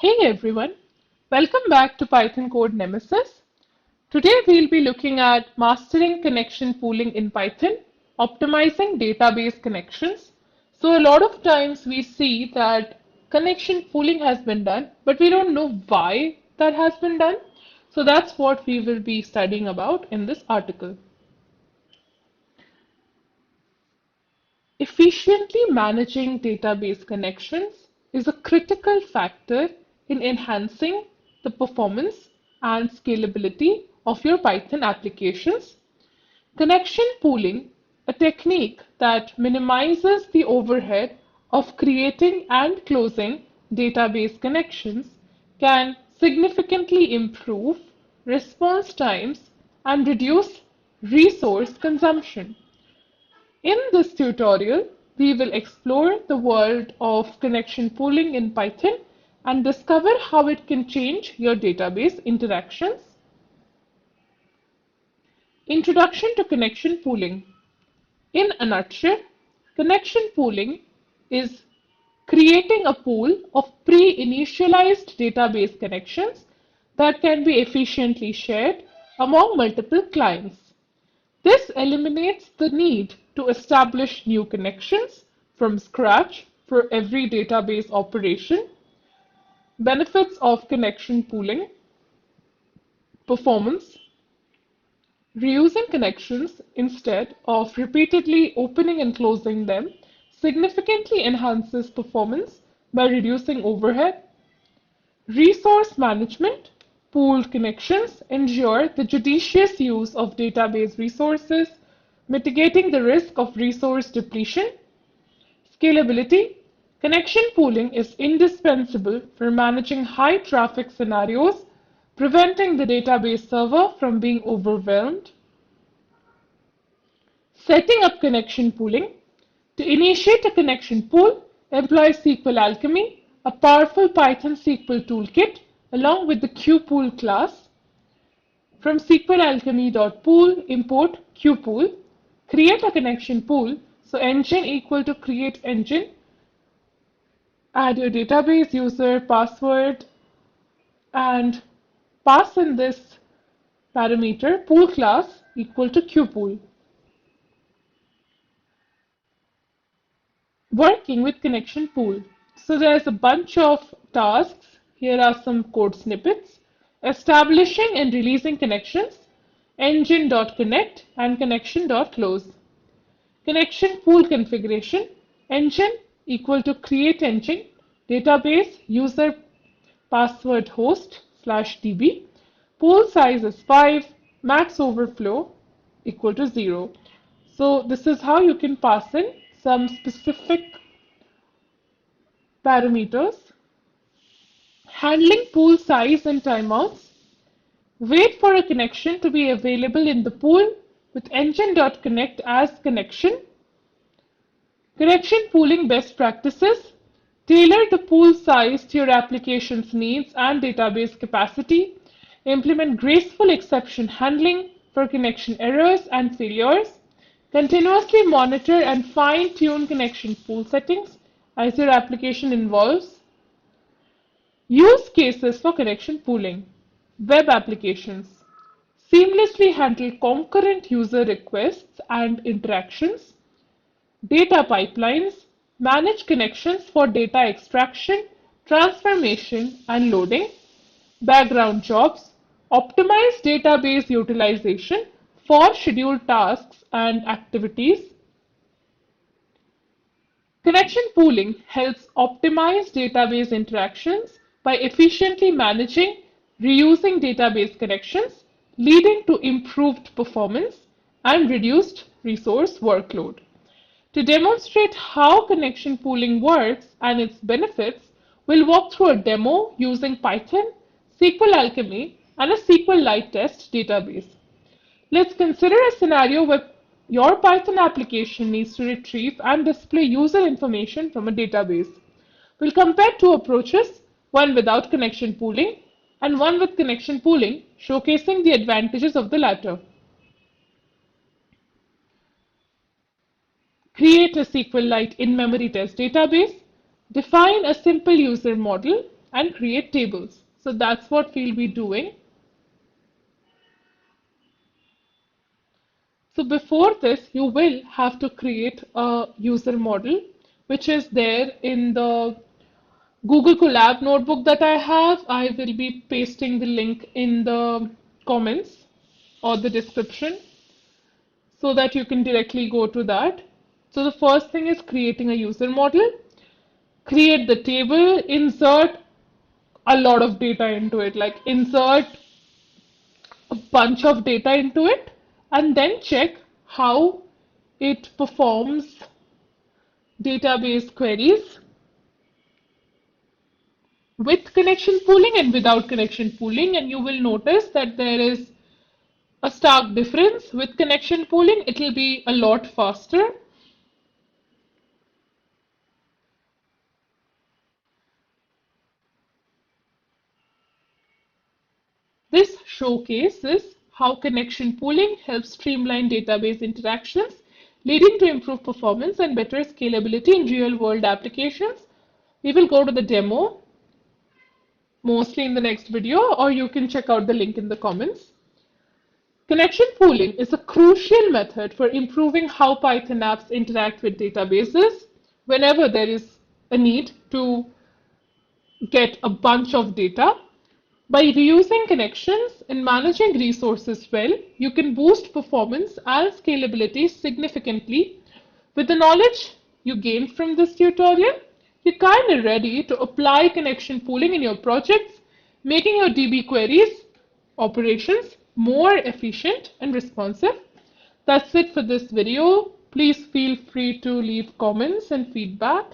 Hey everyone, welcome back to Python Code Nemesis. Today we'll be looking at mastering connection pooling in Python, optimizing database connections. So a lot of times we see that connection pooling has been done, but we don't know why that has been done. So that's what we will be studying about in this article. Efficiently managing database connections is a critical factor in enhancing the performance and scalability of your Python applications. Connection pooling, a technique that minimizes the overhead of creating and closing database connections, can significantly improve response times and reduce resource consumption. In this tutorial, we will explore the world of connection pooling in Python and discover how it can change your database interactions. Introduction to connection pooling. In a nutshell, connection pooling is creating a pool of pre-initialized database connections that can be efficiently shared among multiple clients. This eliminates the need to establish new connections from scratch for every database operation. Benefits of connection pooling: performance. Reusing connections instead of repeatedly opening and closing them significantly enhances performance by reducing overhead. Resource management. Pooled connections ensure the judicious use of database resources, mitigating the risk of resource depletion. Scalability. Connection pooling is indispensable for managing high traffic scenarios, preventing the database server from being overwhelmed. Setting up connection pooling. To initiate a connection pool, employ SQL Alchemy, a powerful Python SQL toolkit, along with the QPool class. From SQLAlchemy.pool, import QPool. Create a connection pool. So engine equal to create engine. Add your database user, password, and pass in this parameter pool class equal to QPool. Working with connection pool. So there's a bunch of tasks. Here are some code snippets. Establishing and releasing connections, engine.connect and connection.close. Connection pool configuration, engine equal to create engine, database user password host /db. Pool size is 5, max overflow equal to 0. So this is how you can pass in some specific parameters. Handling pool size and timeouts. Wait for a connection to be available in the pool with engine.connect as connection. Connection pooling best practices. Tailor the pool size to your application's needs and database capacity. Implement graceful exception handling for connection errors and failures. Continuously monitor and fine-tune connection pool settings as your application evolves. Use cases for connection pooling. Web applications. Seamlessly handle concurrent user requests and interactions. Data pipelines. Manage connections for data extraction, transformation, and loading. Background jobs. Optimize database utilization for scheduled tasks and activities. Connection pooling helps optimize database interactions by efficiently managing reusing database connections, leading to improved performance and reduced resource workload. To demonstrate how connection pooling works and its benefits, we'll walk through a demo using Python, SQL Alchemy, and a SQLite test database. Let's consider a scenario where your Python application needs to retrieve and display user information from a database. We'll compare two approaches, one without connection pooling and one with connection pooling, showcasing the advantages of the latter. Create a SQLite in-memory test database. Define a simple user model. and create tables. So that's what we'll be doing. So before this, you will have to create a user model, which is there in the Google Colab notebook that I have. I will be pasting the link in the comments or the description so that you can directly go to that. So the first thing is creating a user model. Create the table, insert a lot of data into it, like insert a bunch of data into it, and then check how it performs database queries with connection pooling and without connection pooling. And you will notice that there is a stark difference. With connection pooling, it will be a lot faster. This showcases how connection pooling helps streamline database interactions, leading to improved performance and better scalability in real-world applications. We will go to the demo mostly in the next video, or you can check out the link in the comments. Connection pooling is a crucial method for improving how Python apps interact with databases whenever there is a need to get a bunch of data. By reusing connections and managing resources well, you can boost performance and scalability significantly. With the knowledge you gained from this tutorial, you're kind of ready to apply connection pooling in your projects, making your DB queries operations more efficient and responsive. That's it for this video. Please feel free to leave comments and feedback,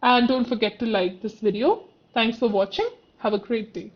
and don't forget to like this video. Thanks for watching. Have a great day.